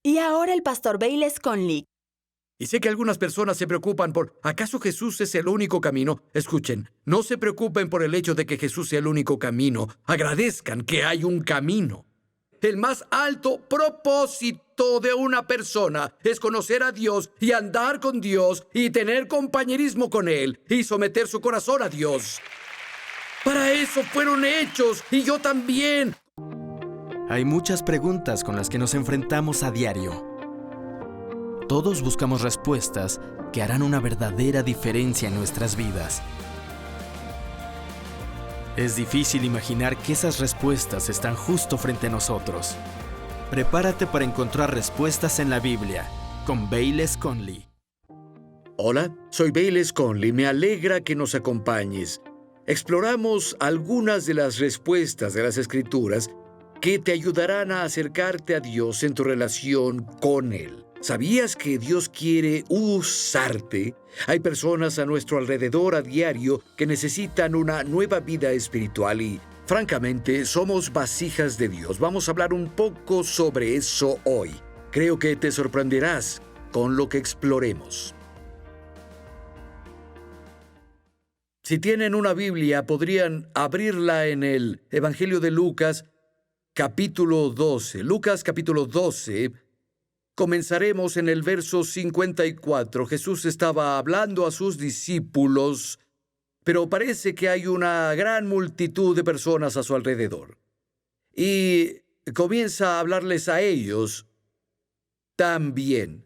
Y ahora el pastor Bayless Conley. Y sé que algunas personas se preocupan por, ¿acaso Jesús es el único camino? Escuchen, no se preocupen por el hecho de que Jesús sea el único camino. Agradezcan que hay un camino. El más alto propósito de una persona es conocer a Dios y andar con Dios y tener compañerismo con Él y someter su corazón a Dios. Para eso fueron hechos, y yo también. Hay muchas preguntas con las que nos enfrentamos a diario. Todos buscamos respuestas que harán una verdadera diferencia en nuestras vidas. Es difícil imaginar que esas respuestas están justo frente a nosotros. Prepárate para encontrar respuestas en la Biblia con Bayless Conley. Hola, soy Bayless Conley. Me alegra que nos acompañes. Exploramos algunas de las respuestas de las Escrituras que te ayudarán a acercarte a Dios en tu relación con Él. ¿Sabías que Dios quiere usarte? Hay personas a nuestro alrededor a diario que necesitan una nueva vida espiritual y, francamente, somos vasijas de Dios. Vamos a hablar un poco sobre eso hoy. Creo que te sorprenderás con lo que exploremos. Si tienen una Biblia, podrían abrirla en el Evangelio de Lucas, capítulo 12. Lucas, capítulo 12. Comenzaremos en el verso 54. Jesús estaba hablando a sus discípulos, pero parece que hay una gran multitud de personas a su alrededor. Y comienza a hablarles a ellos también.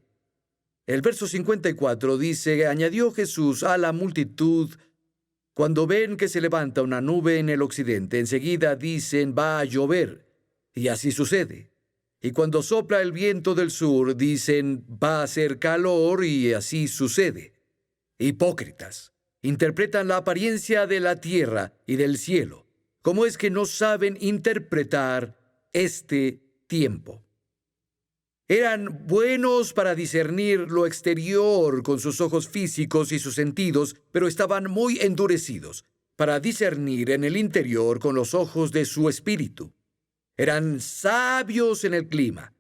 El verso 54 dice, añadió Jesús a la multitud, cuando ven que se levanta una nube en el occidente, enseguida dicen, va a llover, y así sucede. Y cuando sopla el viento del sur, dicen, va a hacer calor, y así sucede. Hipócritas, interpretan la apariencia de la tierra y del cielo. ¿Cómo es que no saben interpretar este tiempo? Eran buenos para discernir lo exterior con sus ojos físicos y sus sentidos, pero estaban muy endurecidos para discernir en el interior con los ojos de su espíritu. Eran sabios en el clima.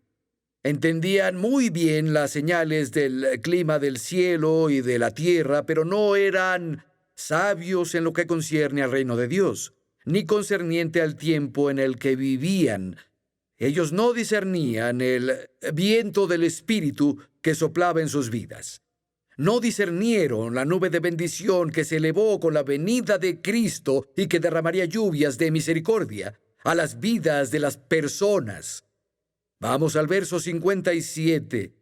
Entendían muy bien las señales del clima del cielo y de la tierra, pero no eran sabios en lo que concierne al reino de Dios, ni concerniente al tiempo en el que vivían. Ellos no discernían el viento del Espíritu que soplaba en sus vidas. No discernieron la nube de bendición que se elevó con la venida de Cristo y que derramaría lluvias de misericordia a las vidas de las personas. Vamos al verso 57.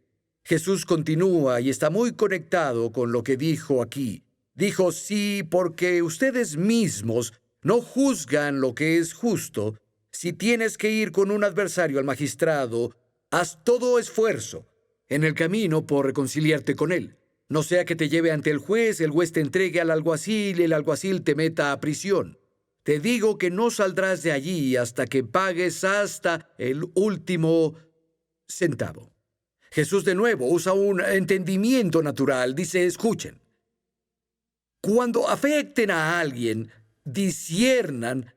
Jesús continúa y está muy conectado con lo que dijo aquí. Dijo, sí, porque ustedes mismos no juzgan lo que es justo. Si tienes que ir con un adversario al magistrado, haz todo esfuerzo en el camino por reconciliarte con él. No sea que te lleve ante el juez te entregue al alguacil y el alguacil te meta a prisión. Te digo que no saldrás de allí hasta que pagues hasta el último centavo. Jesús de nuevo usa un entendimiento natural. Dice, escuchen. Cuando afecten a alguien, disciernan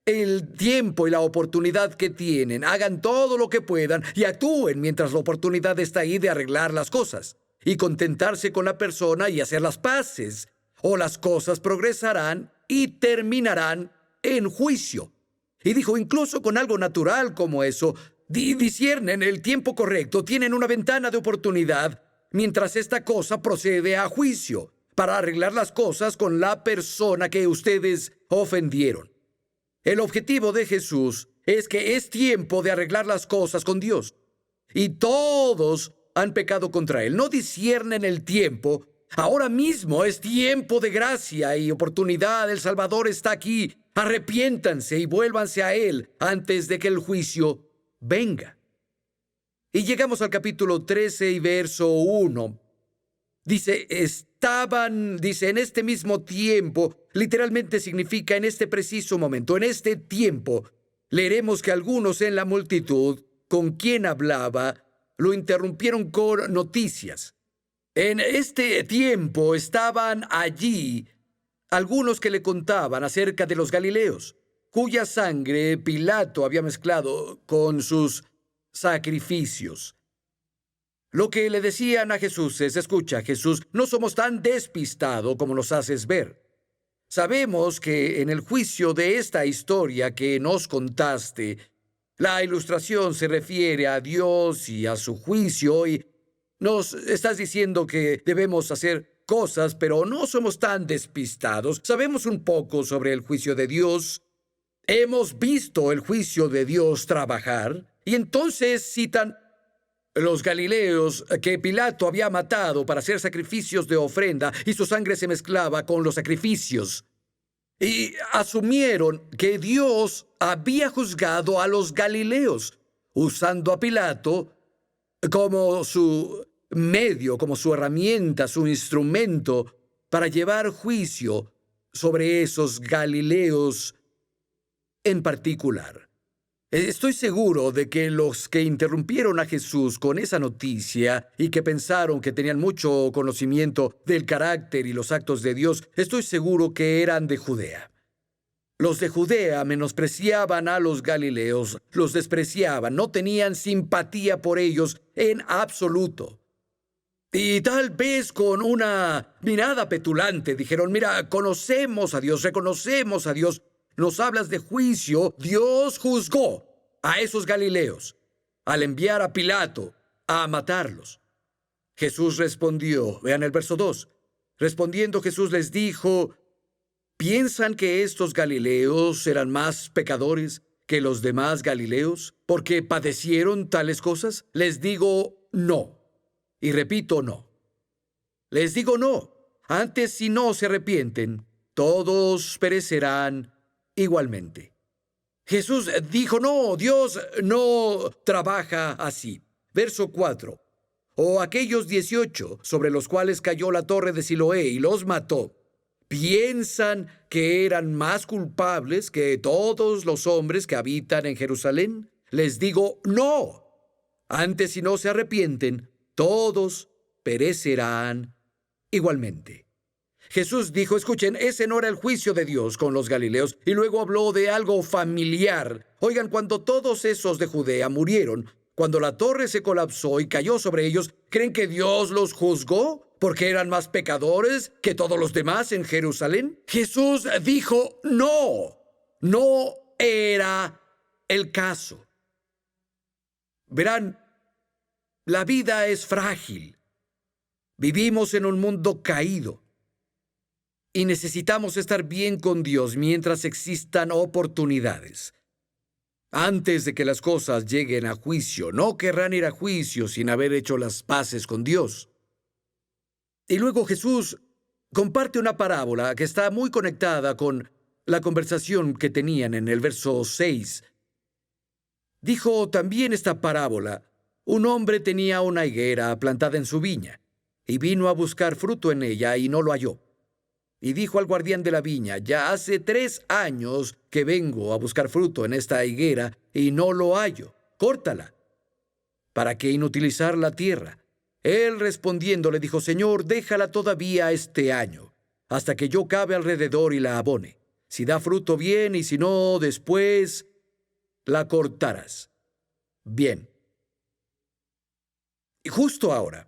el tiempo y la oportunidad que tienen. Hagan todo lo que puedan y actúen mientras la oportunidad está ahí de arreglar las cosas y contentarse con la persona y hacer las paces. O las cosas progresarán y terminarán en juicio. Y dijo, incluso con algo natural como eso, disciernen el tiempo correcto, tienen una ventana de oportunidad, mientras esta cosa procede a juicio, para arreglar las cosas con la persona que ustedes ofendieron. El objetivo de Jesús es que es tiempo de arreglar las cosas con Dios. Y todos han pecado contra Él. No disciernen el tiempo. Ahora mismo es tiempo de gracia y oportunidad. El Salvador está aquí. Arrepiéntanse y vuélvanse a Él antes de que el juicio venga. Y llegamos al capítulo 13 y verso 1. Dice, en este mismo tiempo, literalmente significa en este preciso momento, en este tiempo. Leeremos que algunos en la multitud con quien hablaba lo interrumpieron con noticias. En este tiempo estaban allí algunos que le contaban acerca de los galileos, cuya sangre Pilato había mezclado con sus sacrificios. Lo que le decían a Jesús es, escucha, Jesús, no somos tan despistados como nos haces ver. Sabemos que en el juicio de esta historia que nos contaste, la ilustración se refiere a Dios y a su juicio, y nos estás diciendo que debemos hacer cosas, pero no somos tan despistados. Sabemos un poco sobre el juicio de Dios. Hemos visto el juicio de Dios trabajar, y entonces citan los galileos que Pilato había matado para hacer sacrificios de ofrenda, y su sangre se mezclaba con los sacrificios. Y asumieron que Dios había juzgado a los galileos, usando a Pilato como su medio, como su herramienta, su instrumento para llevar juicio sobre esos galileos en particular. Estoy seguro de que los que interrumpieron a Jesús con esa noticia y que pensaron que tenían mucho conocimiento del carácter y los actos de Dios, estoy seguro que eran de Judea. Los de Judea menospreciaban a los galileos, los despreciaban, no tenían simpatía por ellos en absoluto. Y tal vez con una mirada petulante dijeron, mira, conocemos a Dios, reconocemos a Dios. Nos hablas de juicio. Dios juzgó a esos galileos al enviar a Pilato a matarlos. Jesús respondió, vean el verso 2. Respondiendo Jesús les dijo, ¿piensan que estos galileos eran más pecadores que los demás galileos porque padecieron tales cosas? Les digo no. Y repito, no. Les digo no. Antes, si no se arrepienten, todos perecerán igualmente. Jesús dijo, no, Dios no trabaja así. Verso 4. O aquellos 18 sobre los cuales cayó la torre de Siloé y los mató, ¿piensan que eran más culpables que todos los hombres que habitan en Jerusalén? Les digo, no. Antes, si no se arrepienten, todos perecerán igualmente. Jesús dijo, escuchen, ese no era el juicio de Dios con los galileos, y luego habló de algo familiar. Oigan, cuando todos esos de Judea murieron, cuando la torre se colapsó y cayó sobre ellos, ¿creen que Dios los juzgó porque eran más pecadores que todos los demás en Jerusalén? Jesús dijo, no, no era el caso. Verán, la vida es frágil. Vivimos en un mundo caído. Y necesitamos estar bien con Dios mientras existan oportunidades. Antes de que las cosas lleguen a juicio, no querrán ir a juicio sin haber hecho las paces con Dios. Y luego Jesús comparte una parábola que está muy conectada con la conversación que tenían en el verso 6. Dijo también esta parábola: un hombre tenía una higuera plantada en su viña, y vino a buscar fruto en ella y no lo halló. Y dijo al guardián de la viña, ya hace 3 años que vengo a buscar fruto en esta higuera y no lo hallo. Córtala. ¿Para qué inutilizar la tierra? Él respondiendo le dijo, Señor, déjala todavía este año, hasta que yo cabe alrededor y la abone. Si da fruto, bien, y si no, después la cortarás. Bien. Y justo ahora,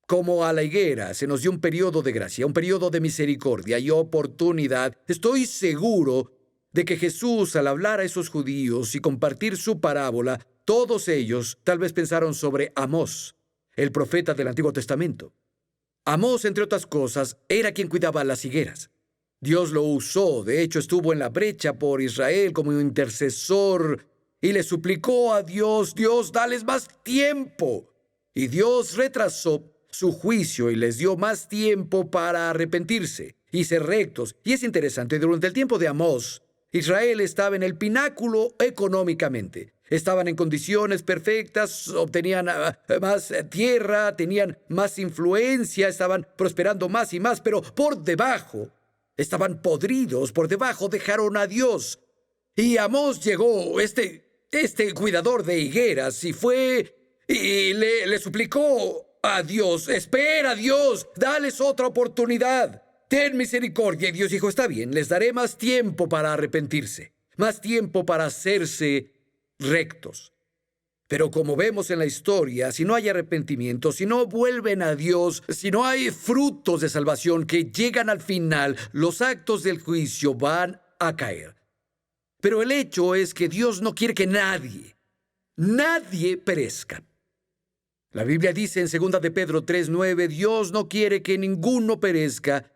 como a la higuera se nos dio un periodo de gracia, un periodo de misericordia y oportunidad, estoy seguro de que Jesús, al hablar a esos judíos y compartir su parábola, todos ellos tal vez pensaron sobre Amós, el profeta del Antiguo Testamento. Amós, entre otras cosas, era quien cuidaba las higueras. Dios lo usó, de hecho estuvo en la brecha por Israel como un intercesor y le suplicó a Dios, Dios, dales más tiempo. Y Dios retrasó su juicio y les dio más tiempo para arrepentirse y ser rectos. Y es interesante, durante el tiempo de Amós, Israel estaba en el pináculo económicamente. Estaban en condiciones perfectas, obtenían más tierra, tenían más influencia, estaban prosperando más y más, pero por debajo estaban podridos, por debajo dejaron a Dios. Y Amós llegó, este cuidador de higueras, y fue y le suplicó a Dios, espera Dios, dales otra oportunidad, ten misericordia. Y Dios dijo, está bien, les daré más tiempo para arrepentirse, más tiempo para hacerse rectos. Pero como vemos en la historia, si no hay arrepentimiento, si no vuelven a Dios, si no hay frutos de salvación que llegan al final, los actos del juicio van a caer. Pero el hecho es que Dios no quiere que nadie perezca. La Biblia dice en 2 de Pedro 3:9, Dios no quiere que ninguno perezca,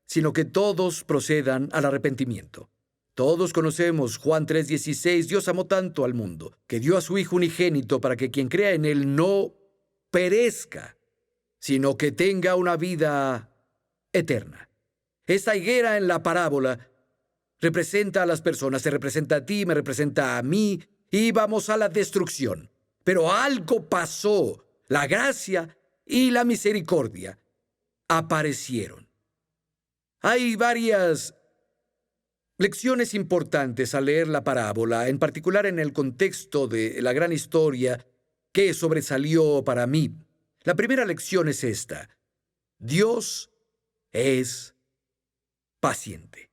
sino que todos procedan al arrepentimiento. Todos conocemos Juan 3:16, Dios amó tanto al mundo, que dio a su Hijo unigénito para que quien crea en Él no perezca, sino que tenga una vida eterna. Esta higuera en la parábola representa a las personas, se representa a ti, me representa a mí, y vamos a la destrucción. Pero algo pasó, la gracia y la misericordia aparecieron. Hay varias lecciones importantes al leer la parábola, en particular en el contexto de la gran historia que sobresalió para mí. La primera lección es esta: Dios es paciente.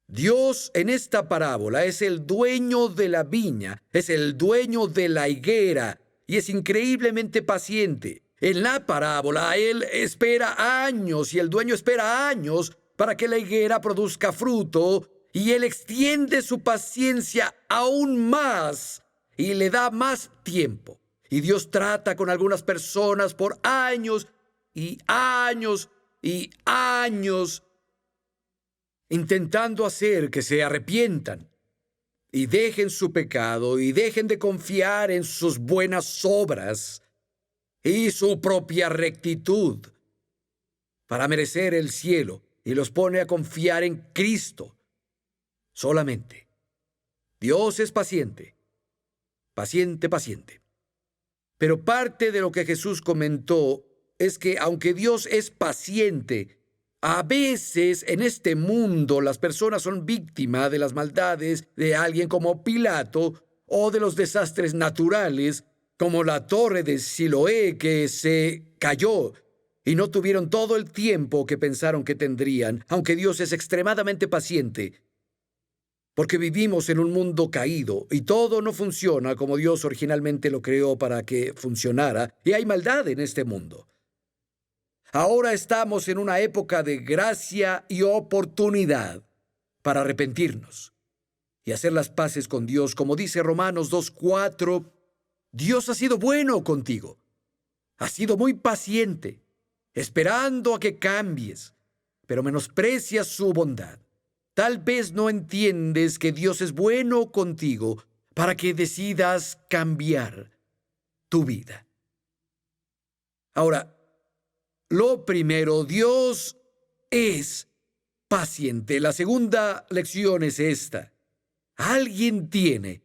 Dios en esta parábola es el dueño de la viña, es el dueño de la higuera y es increíblemente paciente. En la parábola Él espera años y el dueño espera años para que la higuera produzca fruto, y Él extiende su paciencia aún más y le da más tiempo. Y Dios trata con algunas personas por años y años y años, intentando hacer que se arrepientan y dejen su pecado y dejen de confiar en sus buenas obras y su propia rectitud para merecer el cielo, y los pone a confiar en Cristo solamente. Dios es paciente, paciente, paciente. Pero parte de lo que Jesús comentó es que aunque Dios es paciente, a veces en este mundo las personas son víctimas de las maldades de alguien como Pilato o de los desastres naturales como la torre de Siloé que se cayó y no tuvieron todo el tiempo que pensaron que tendrían, aunque Dios es extremadamente paciente, porque vivimos en un mundo caído y todo no funciona como Dios originalmente lo creó para que funcionara, y hay maldad en este mundo. Ahora estamos en una época de gracia y oportunidad para arrepentirnos y hacer las paces con Dios. Como dice Romanos 2:4, Dios ha sido bueno contigo, ha sido muy paciente, esperando a que cambies, pero menosprecias su bondad. Tal vez no entiendes que Dios es bueno contigo para que decidas cambiar tu vida. Ahora, lo primero, Dios es paciente. La segunda lección es esta: alguien tiene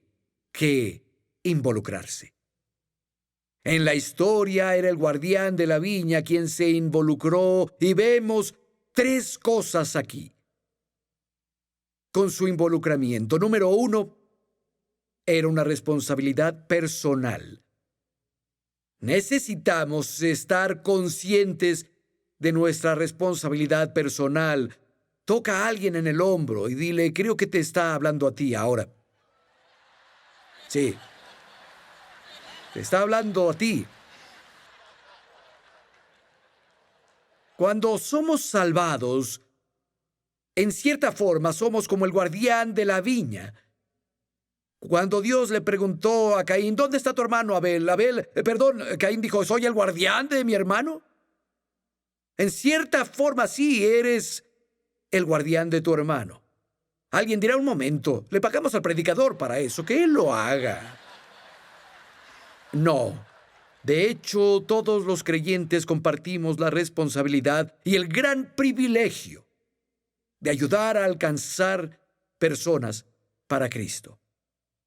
que involucrarse. En la historia era el guardián de la viña quien se involucró, y vemos tres cosas aquí con su involucramiento. Número 1, era una responsabilidad personal. Necesitamos estar conscientes de nuestra responsabilidad personal. Toca a alguien en el hombro y dile: creo que te está hablando a ti ahora. Sí. Te está hablando a ti. Cuando somos salvados, en cierta forma somos como el guardián de la viña. Cuando Dios le preguntó a Caín: ¿dónde está tu hermano Abel? Caín dijo: ¿soy el guardián de mi hermano? En cierta forma sí, eres el guardián de tu hermano. Alguien dirá: un momento, le pagamos al predicador para eso, que él lo haga. No. De hecho, todos los creyentes compartimos la responsabilidad y el gran privilegio de ayudar a alcanzar personas para Cristo.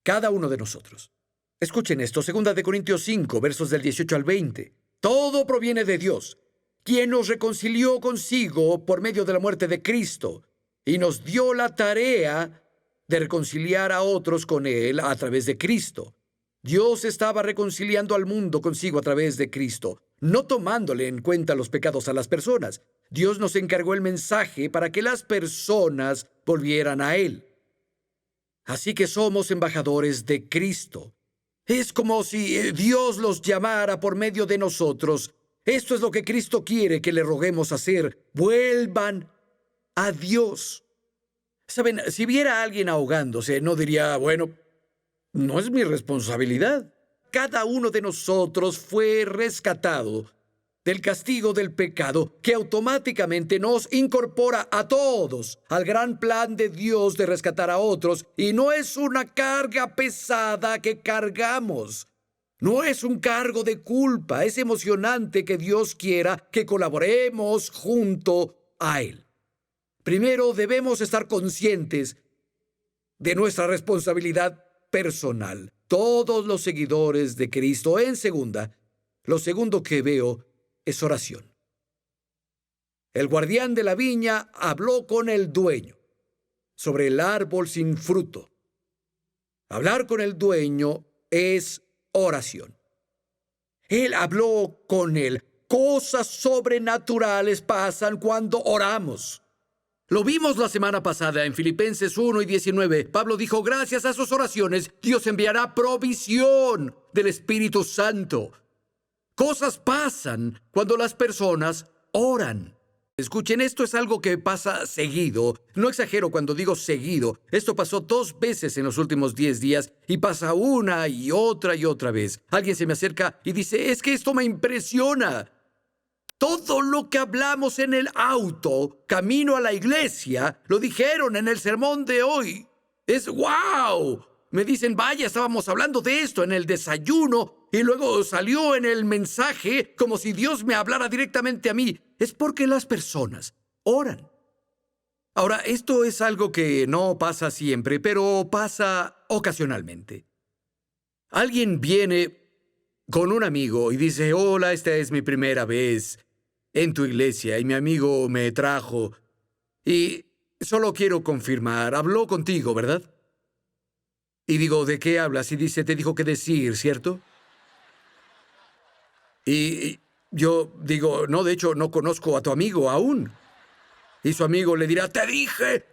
Cada uno de nosotros. Escuchen esto, 2 de Corintios 5, versos del 18 al 20. Todo proviene de Dios, quien nos reconcilió consigo por medio de la muerte de Cristo y nos dio la tarea de reconciliar a otros con Él a través de Cristo. Dios estaba reconciliando al mundo consigo a través de Cristo, no tomándole en cuenta los pecados a las personas. Dios nos encargó el mensaje para que las personas volvieran a Él. Así que somos embajadores de Cristo. Es como si Dios los llamara por medio de nosotros. Esto es lo que Cristo quiere que le roguemos hacer. Vuelvan a Dios. Saben, si viera a alguien ahogándose, no diría, bueno, no es mi responsabilidad. Cada uno de nosotros fue rescatado del castigo del pecado, que automáticamente nos incorpora a todos al gran plan de Dios de rescatar a otros, y no es una carga pesada que cargamos. No es un cargo de culpa. Es emocionante que Dios quiera que colaboremos junto a Él. Primero, debemos estar conscientes de nuestra responsabilidad personal. Todos los seguidores de Cristo. En segunda, lo segundo que veo es oración. El guardián de la viña habló con el dueño sobre el árbol sin fruto. Hablar con el dueño es oración. Él habló con él. Cosas sobrenaturales pasan cuando oramos. Lo vimos la semana pasada en Filipenses 1:19. Pablo dijo, gracias a sus oraciones, Dios enviará provisión del Espíritu Santo. Cosas pasan cuando las personas oran. Escuchen, esto es algo que pasa seguido. No exagero cuando digo seguido. Esto pasó 2 veces en los últimos 10 días y pasa una y otra vez. Alguien se me acerca y dice, es que esto me impresiona. Todo lo que hablamos en el auto, camino a la iglesia, lo dijeron en el sermón de hoy. Es wow. Me dicen, vaya, estábamos hablando de esto en el desayuno y luego salió en el mensaje como si Dios me hablara directamente a mí. Es porque las personas oran. Ahora, esto es algo que no pasa siempre, pero pasa ocasionalmente. Alguien viene con un amigo y dice, hola, esta es mi primera vez en tu iglesia y mi amigo me trajo y solo quiero confirmar, habló contigo, ¿verdad? Y digo, ¿de qué hablas? Y dice, te dijo qué decir, ¿cierto? Y yo digo, no, de hecho, no conozco a tu amigo aún. Y su amigo le dirá, te dije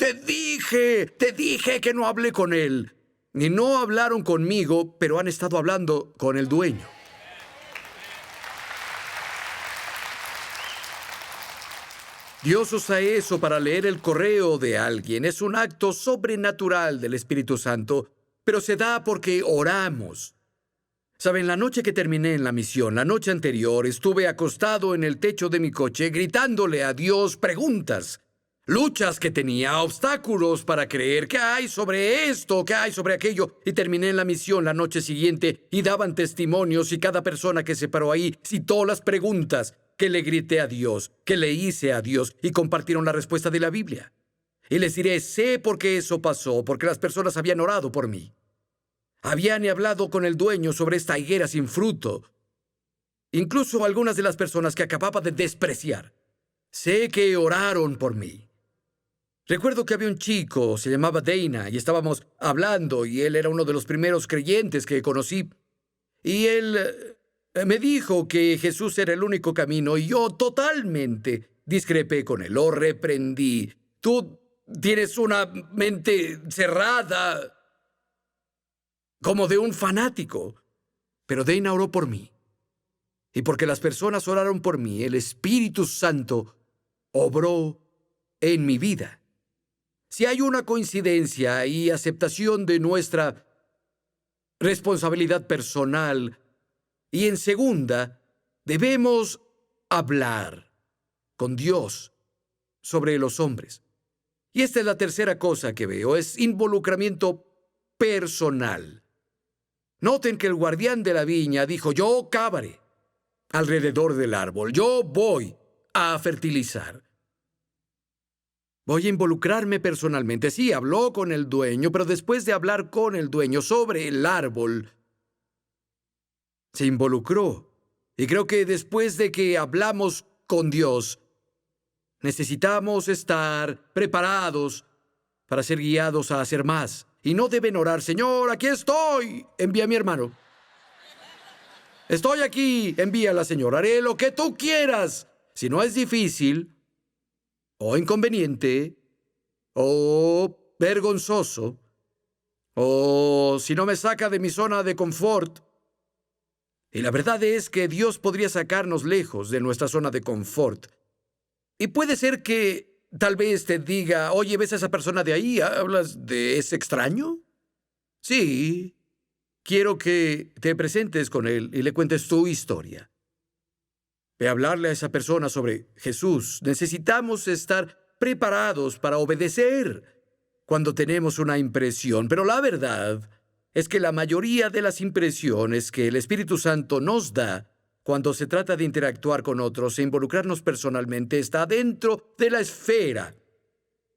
que no hablé con él. Y no hablaron conmigo, pero han estado hablando con el dueño. Dios usa eso para leer el correo de alguien. Es un acto sobrenatural del Espíritu Santo, pero se da porque oramos. Saben, la noche que terminé en la misión, la noche anterior, estuve acostado en el techo de mi coche gritándole a Dios preguntas, luchas que tenía, obstáculos para creer, ¿qué hay sobre esto? ¿Qué hay sobre aquello? Y terminé en la misión la noche siguiente y daban testimonios y cada persona que se paró ahí citó las preguntas que le grité a Dios, que le hice a Dios y compartieron la respuesta de la Biblia. Y les diré, sé por qué eso pasó, porque las personas habían orado por mí. Habían hablado con el dueño sobre esta higuera sin fruto. Incluso algunas de las personas que acababa de despreciar. Sé que oraron por mí. Recuerdo que había un chico, se llamaba Dana, y estábamos hablando, y él era uno de los primeros creyentes que conocí. Y él me dijo que Jesús era el único camino, y yo totalmente discrepé con él. Lo reprendí. Tú tienes una mente cerrada, como de un fanático. Pero Dana oró por mí. Y porque las personas oraron por mí, el Espíritu Santo obró en mi vida. Si hay una coincidencia y aceptación de nuestra responsabilidad personal, y en segunda, debemos hablar con Dios sobre los hombres. Y esta es la tercera cosa que veo, es involucramiento personal. Noten que el guardián de la viña dijo, yo cavaré alrededor del árbol, yo voy a fertilizar. Voy a involucrarme personalmente. Sí, habló con el dueño, pero después de hablar con el dueño sobre el árbol, se involucró. Y creo que después de que hablamos con Dios, necesitamos estar preparados para ser guiados a hacer más. Y no deben orar, Señor, aquí estoy, envía a mi hermano. Estoy aquí, envíala, Señor, haré lo que tú quieras. Si no es difícil, o inconveniente, o vergonzoso, o si no me saca de mi zona de confort, Y la verdad es que Dios podría sacarnos lejos de nuestra zona de confort. Y puede ser que tal vez te diga, oye, ¿ves a esa persona de ahí? ¿Hablas de ese extraño? Sí. Quiero que te presentes con él y le cuentes tu historia. Ve a hablarle a esa persona sobre Jesús. Necesitamos estar preparados para obedecer cuando tenemos una impresión. Pero la verdad es que la mayoría de las impresiones que el Espíritu Santo nos da cuando se trata de interactuar con otros e involucrarnos personalmente está dentro de la esfera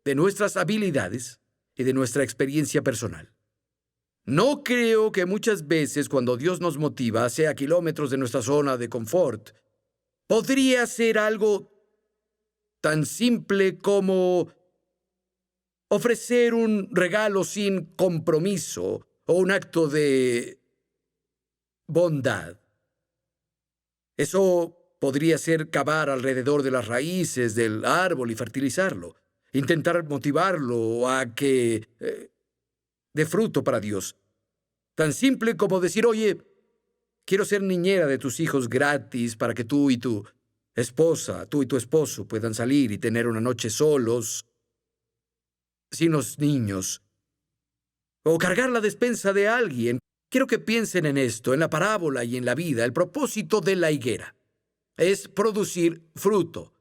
de nuestras habilidades y de nuestra experiencia personal. No creo que muchas veces cuando Dios nos motiva, sea a kilómetros de nuestra zona de confort, podría ser algo tan simple como ofrecer un regalo sin compromiso o un acto de bondad. Eso podría ser cavar alrededor de las raíces del árbol y fertilizarlo, intentar motivarlo a que dé fruto para Dios. Tan simple como decir, oye, quiero ser niñera de tus hijos gratis para que tú y tu esposa, tú y tu esposo puedan salir y tener una noche solos, sin los niños. O cargar la despensa de alguien. Quiero que piensen en esto, en la parábola y en la vida. El propósito de la higuera es producir fruto.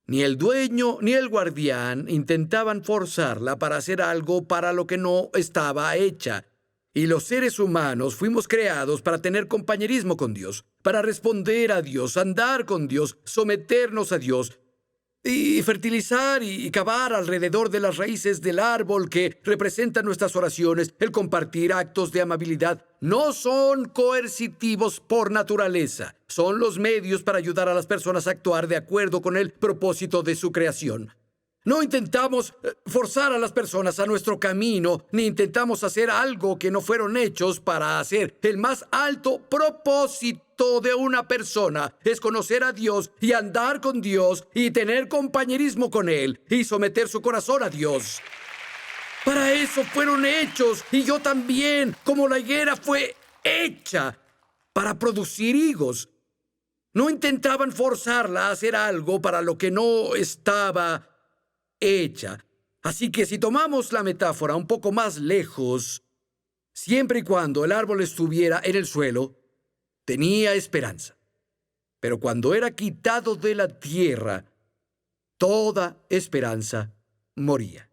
Ni el dueño ni el guardián intentaban forzarla para hacer algo para lo que no estaba hecha. Y los seres humanos fuimos creados para tener compañerismo con Dios, para responder a Dios, andar con Dios, someternos a Dios y fertilizar y cavar alrededor de las raíces del árbol que representan nuestras oraciones. El compartir actos de amabilidad no son coercitivos por naturaleza. Son los medios para ayudar a las personas a actuar de acuerdo con el propósito de su creación. No intentamos forzar a las personas a nuestro camino, ni intentamos hacer algo que no fueron hechos para hacer. El más alto propósito de una persona es conocer a Dios y andar con Dios y tener compañerismo con Él y someter su corazón a Dios. Para eso fueron hechos, y yo también, como la higuera fue hecha para producir higos. No intentaban forzarla a hacer algo para lo que no estaba hecha. Así que si tomamos la metáfora un poco más lejos, siempre y cuando el árbol estuviera en el suelo, tenía esperanza. Pero cuando era quitado de la tierra, toda esperanza moría.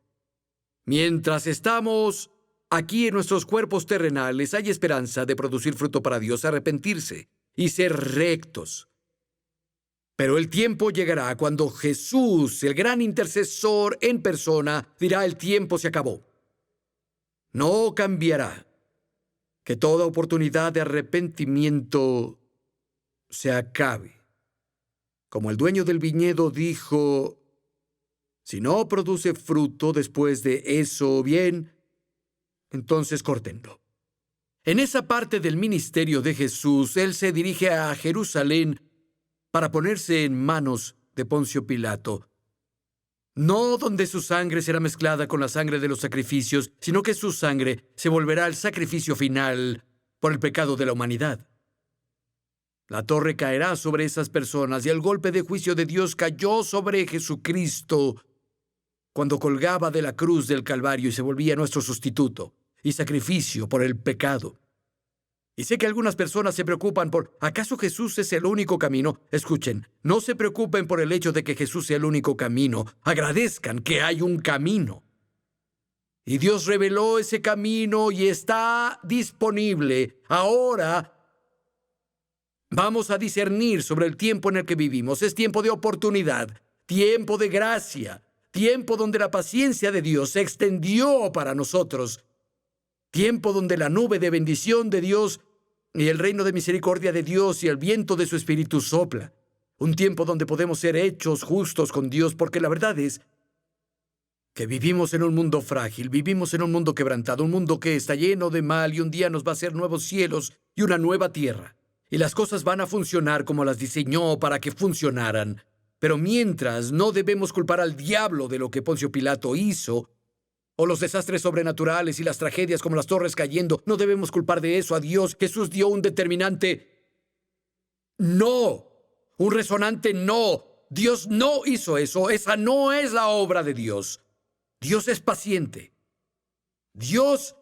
Mientras estamos aquí en nuestros cuerpos terrenales, hay esperanza de producir fruto para Dios, arrepentirse y ser rectos. Pero el tiempo llegará cuando Jesús, el gran intercesor en persona, dirá: el tiempo se acabó. No cambiará. Que toda oportunidad de arrepentimiento se acabe. Como el dueño del viñedo dijo: si no produce fruto después de eso, bien, entonces córtenlo. En esa parte del ministerio de Jesús, Él se dirige a Jerusalén para ponerse en manos de Poncio Pilato. No donde su sangre será mezclada con la sangre de los sacrificios, sino que su sangre se volverá el sacrificio final por el pecado de la humanidad. La torre caerá sobre esas personas y el golpe de juicio de Dios cayó sobre Jesucristo cuando colgaba de la cruz del Calvario y se volvía nuestro sustituto y sacrificio por el pecado. Y sé que algunas personas se preocupan por, ¿acaso Jesús es el único camino? Escuchen, no se preocupen por el hecho de que Jesús sea el único camino. Agradezcan que hay un camino. Y Dios reveló ese camino y está disponible. Ahora vamos a discernir sobre el tiempo en el que vivimos. Es tiempo de oportunidad, tiempo de gracia, tiempo donde la paciencia de Dios se extendió para nosotros, tiempo donde la nube de bendición de Dios y el reino de misericordia de Dios y el viento de su Espíritu sopla. Un tiempo donde podemos ser hechos justos con Dios, porque la verdad es que vivimos en un mundo frágil, vivimos en un mundo quebrantado, un mundo que está lleno de mal, y un día nos va a hacer nuevos cielos y una nueva tierra. Y las cosas van a funcionar como las diseñó para que funcionaran. Pero mientras, no debemos culpar al diablo de lo que Poncio Pilato hizo, o los desastres sobrenaturales y las tragedias como las torres cayendo. No debemos culpar de eso a Dios. Jesús dio un determinante No. Un resonante no. Dios no hizo eso. Esa no es la obra de Dios. Dios es paciente. Dios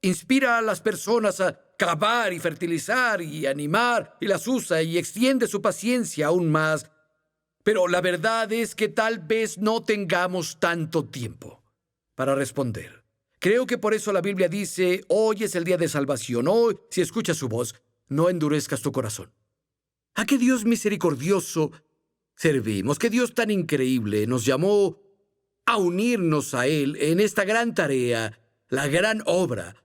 inspira a las personas a cavar y fertilizar y animar y las usa y extiende su paciencia aún más. Pero la verdad es que tal vez no tengamos tanto tiempo para responder. Creo que por eso la Biblia dice, hoy es el día de salvación. Hoy, si escuchas su voz, no endurezcas tu corazón. ¿A qué Dios misericordioso servimos? ¿Qué Dios tan increíble nos llamó a unirnos a Él en esta gran tarea, la gran obra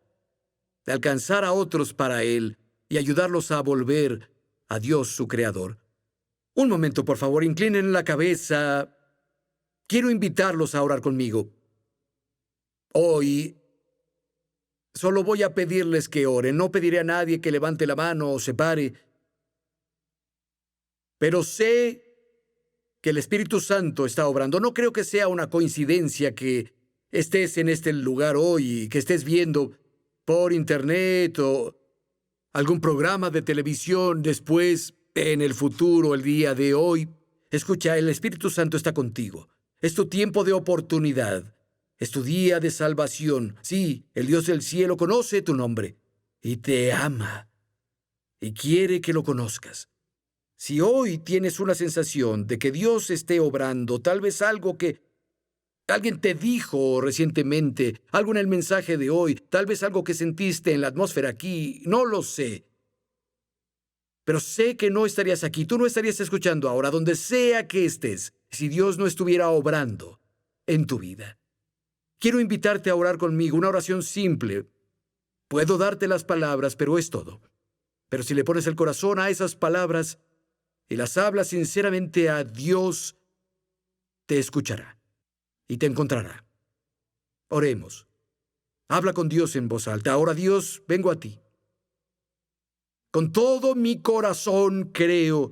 de alcanzar a otros para Él y ayudarlos a volver a Dios su Creador? Un momento, por favor, inclinen la cabeza. Quiero invitarlos a orar conmigo. Hoy solo voy a pedirles que oren. No pediré a nadie que levante la mano o se pare. Pero sé que el Espíritu Santo está obrando. No creo que sea una coincidencia que estés en este lugar hoy y que estés viendo por internet o algún programa de televisión después, en el futuro, el día de hoy. Escucha, el Espíritu Santo está contigo. Es tu tiempo de oportunidad. Es tu día de salvación. Sí, el Dios del cielo conoce tu nombre y te ama y quiere que lo conozcas. Si hoy tienes una sensación de que Dios esté obrando, tal vez algo que alguien te dijo recientemente, algo en el mensaje de hoy, tal vez algo que sentiste en la atmósfera aquí, no lo sé. Pero sé que no estarías aquí, tú no estarías escuchando ahora, donde sea que estés, si Dios no estuviera obrando en tu vida. Quiero invitarte a orar conmigo, una oración simple. Puedo darte las palabras, pero es todo. Pero si le pones el corazón a esas palabras y las hablas sinceramente a Dios, te escuchará y te encontrará. Oremos. Habla con Dios en voz alta. Ahora, Dios, vengo a ti. Con todo mi corazón creo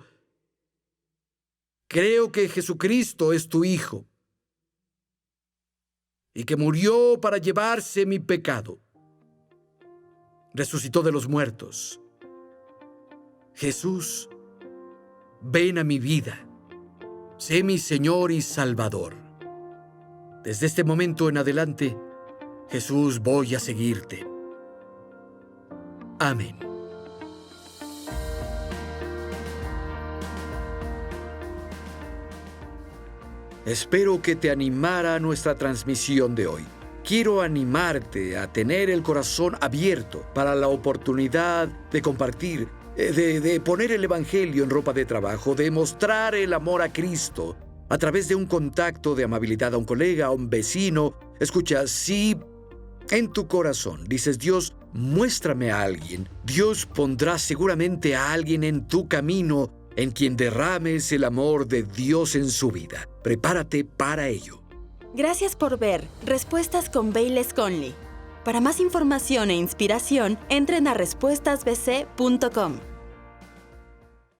que Jesucristo es tu Hijo y que murió para llevarse mi pecado. Resucitó de los muertos. Jesús, ven a mi vida. Sé mi Señor y Salvador. Desde este momento en adelante, Jesús, voy a seguirte. Amén. Espero que te animara nuestra transmisión de hoy. Quiero animarte a tener el corazón abierto para la oportunidad de compartir, de poner el Evangelio en ropa de trabajo, de mostrar el amor a Cristo a través de un contacto de amabilidad a un colega, a un vecino. Escucha, si en tu corazón dices, Dios, muéstrame a alguien, Dios pondrá seguramente a alguien en tu camino en quien derrames el amor de Dios en su vida. Prepárate para ello. Gracias por ver Respuestas con Bayless Conley. Para más información e inspiración, entren a respuestasbc.com.